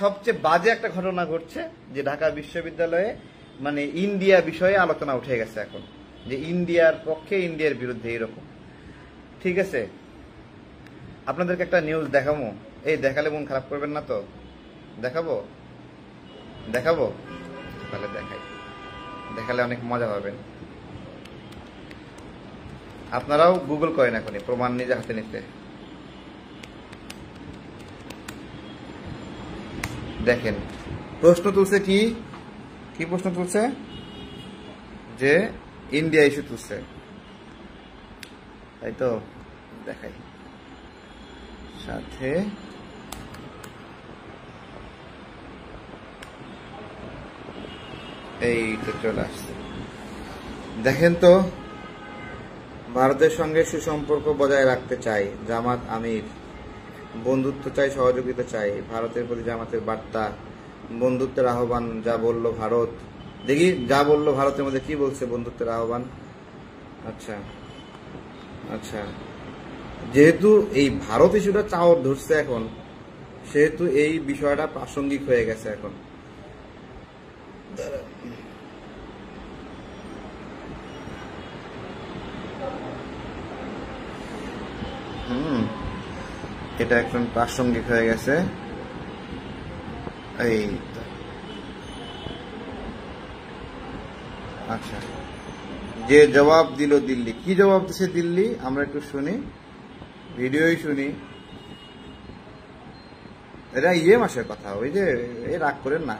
সবচেয়ে বাজে একটা ঘটনা ঘটছে যে ঢাকা বিশ্ববিদ্যালয়ে মানে ইন্ডিয়া বিষয়ে আলোচনা উঠে গেছে এখন, যে ইন্ডিয়ার পক্ষে ইন্ডিয়ার বিরুদ্ধে এরকম। ঠিক আছে, আপনাদেরকে একটা নিউজ দেখাবো। এই দেখালে মন খারাপ করবেন না তো? দেখাবো দেখাবো তাহলে দেখাই, দেখালে অনেক মজা পাবেন। আপনারাও গুগল করেন এখনই, প্রমাণ নিজে হাতে নিতে। দেখেন প্রশ্ন তুলছে, কি কি প্রশ্ন তুলছে? যে ইন্ডিয়া ইস্যু তুলছে, তাই তো? দেখাই সাথে এই তো চলে আসছে। দেখেন তো, ভারতের সঙ্গে সুসম্পর্ক বজায় রাখতে চাই জামাত আমির, বন্ধুত্ব চাই, সহযোগিতা চাই, ভারতের প্রতি জামাতের বার্তা, বন্ধুত্বের আহ্বান, যা বলল ভারত। দেখি যা বলল ভারতের মধ্যে কি বলছে বন্ধুত্বের আহ্বান। আচ্ছা আচ্ছা, যেহেতু এই ভারত ইস্যুটা চাওয়ার ধরছে এখন, সেহেতু এই বিষয়টা প্রাসঙ্গিক হয়ে গেছে এখন। এটা একদম প্রাসঙ্গিক হয়ে গেছে। এই আচ্ছা, যে জবাব দিল দিল্লি, কি জবাব দিছে দিল্লি আমরা একটু শুনি, ভিডিওই শুনি। এটা মাসের কথা, ওই যে রাগ করেন না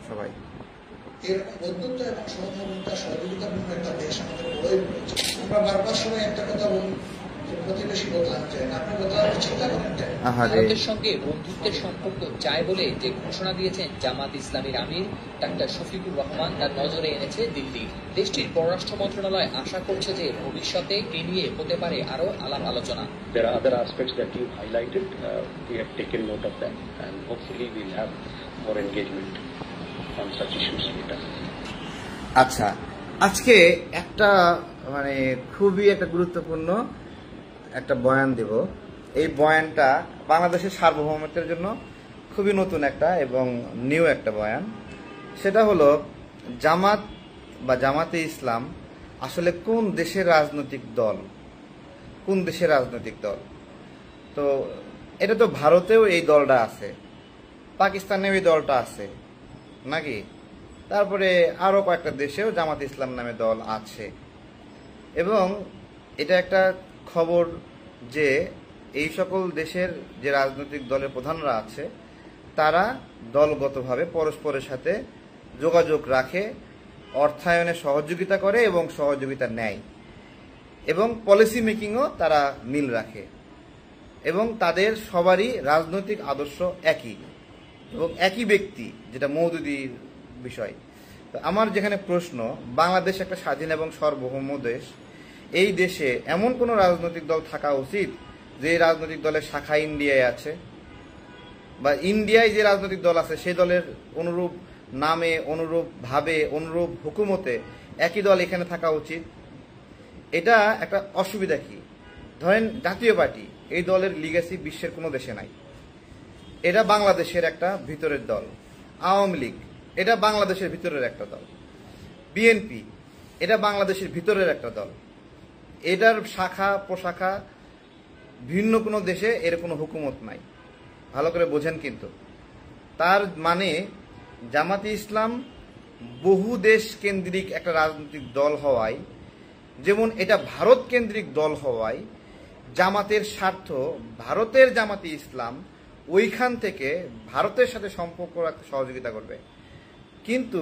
সবাই। এর বন্ধুত্ব এবং সহযোগিতা সহযোগিতাপূর্ণ একটা দেশ আমাদের বড়ই রয়েছে। আমরা বারবার সময় একটা কথা বলি, প্রতিবেশী বদলাতে চাই না, আপনি বদলাতে চিন্তা করেন। ভারতের সঙ্গে বন্ধুত্বের সম্পর্ক চায় বলে যে ঘোষণা দিয়েছেন জামাত ইসলামীর আমির ডাক্তার শফিকুর রহমান, তার নজরে এনেছে দিল্লি। দেশটির পররাষ্ট্র মন্ত্রণালয় আশা করছে যে ভবিষ্যতে এ নিয়ে হতে পারে আরো আলাপ আলোচনা। There are other aspects that you highlighted. We have taken note of them, and hopefully we'll have more engagement on such issues later. আচ্ছা, আজকে একটা মানে খুবই একটা গুরুত্বপূর্ণ একটা বয়ান দেব। এই বয়ানটা বাংলাদেশের সার্বভৌমত্বের জন্য খুবই নতুন একটা এবং নিউ একটা বয়ান। সেটা হলো জামাত বা জামাতে ইসলাম আসলে কোন দেশের রাজনৈতিক দল, কোন দেশের রাজনৈতিক দল। তো এটা তো ভারতেও এই দলটা আছে, পাকিস্তানেও এই দলটা আছে নাকি, তারপরে আরও কয়েকটা দেশেও জামাত ইসলাম নামে দল আছে। এবং এটা একটা খবর যে এই সকল দেশের যে রাজনৈতিক দলের প্রধানরা আছে তারা দলগতভাবে পরস্পরের সাথে যোগাযোগ রাখে, অর্থায়নে সহযোগিতা করে এবং সহযোগিতা নেয়, এবং পলিসি মেকিংও তারা মিল রাখে, এবং তাদের সবারই রাজনৈতিক আদর্শ একই এবং একই ব্যক্তি, যেটা মওদুদির বিষয়। তো আমার যেখানে প্রশ্ন, বাংলাদেশ একটা স্বাধীন এবং সার্বভৌম দেশ, এই দেশে এমন কোনো রাজনৈতিক দল থাকা উচিত যে রাজনৈতিক দলের শাখা ইন্ডিয়ায় আছে, বা ইন্ডিয়ায় যে রাজনৈতিক দল আছে সেই দলের অনুরূপ নামে, অনুরূপ ভাবে, অনুরূপ হুকুমতে একই দল এখানে থাকা উচিত। এটা একটা অসুবিধা কি? ধরেন জাতীয় পার্টি, এই দলের লিগ্যাসি বিশ্বের কোনো দেশে নাই, এটা বাংলাদেশের একটা ভিতরের দল। আওয়ামী লীগ, এটা বাংলাদেশের ভিতরের একটা দল। বিএনপি, এটা বাংলাদেশের ভিতরের একটা দল। এটার শাখা প্রশাখা ভিন্ন কোনো দেশে এর কোনো হুকুমত নাই, ভালো করে বোঝেন কিন্তু। তার মানে জামাতে ইসলাম বহু দেশ কেন্দ্রিক একটা রাজনৈতিক দল হওয়ায়, যেমন এটা ভারত কেন্দ্রিক দল হওয়ায় জামাতের স্বার্থ, ভারতের জামাতে ইসলাম ওইখান থেকে ভারতের সাথে সম্পর্ক রাখতে সহযোগিতা করবে। কিন্তু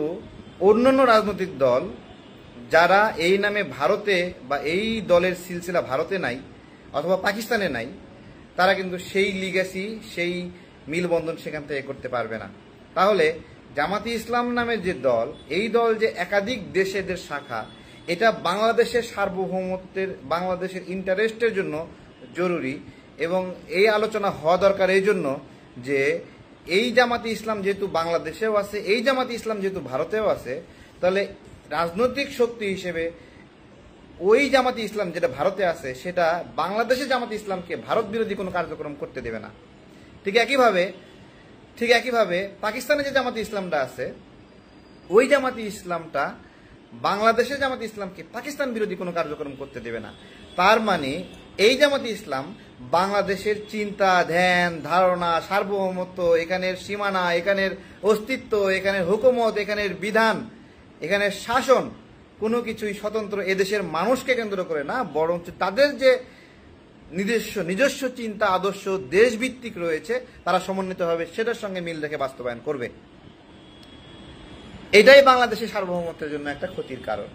অন্যান্য রাজনৈতিক দল যারা এই নামে ভারতে বা এই দলের সিলসিলা ভারতে নাই অথবা পাকিস্তানে নাই, তারা কিন্তু সেই লিগ্যাসি, সেই মিলবন্ধন সেখান থেকে করতে পারবে না। তাহলে জামাতে ইসলাম নামের যে দল, এই দল যে একাধিক দেশের শাখা, এটা বাংলাদেশের সার্বভৌমত্বের, বাংলাদেশের ইন্টারেস্টের জন্য জরুরি। এবং এই আলোচনা হওয়া দরকার এই জন্য যে এই জামাতে ইসলাম যেহেতু বাংলাদেশেও আছে, এই জামাতে ইসলাম যেহেতু ভারতেও আছে, তাহলে রাজনৈতিক শক্তি হিসেবে ওই জামাতে ইসলাম যেটা ভারতে আছে সেটা বাংলাদেশের জামাতে ইসলামকে ভারত বিরোধী কোনো কার্যক্রম করতে দেবে না। ঠিক একইভাবে ঠিক একইভাবে পাকিস্তানে যে জামাতে ইসলামটা আছে, ওই জামাতে ইসলামটা বাংলাদেশের জামাতে ইসলামকে পাকিস্তান বিরোধী কোনো কার্যক্রম করতে দেবে না। তার মানে এই জামাতে ইসলাম বাংলাদেশের চিন্তা, ধ্যান, ধারণা, সার্বভৌমত্ব, এখানের সীমানা, এখানের অস্তিত্ব, এখানের হুকুমত, এখানের বিধান, এখানের শাসন কোনো কিছুই স্বতন্ত্র এদেশের মানুষকে কেন্দ্র করে না, বরং তাদের যে নিজস্ব চিন্তা, আদর্শ, দেশভিত্তিক রয়েছে, তারা সমন্বিতভাবে সেটার সঙ্গে মিল রেখে বাস্তবায়ন করবে। এটাই বাংলাদেশের সার্বভৌমত্বের জন্য একটা ক্ষতির কারণ।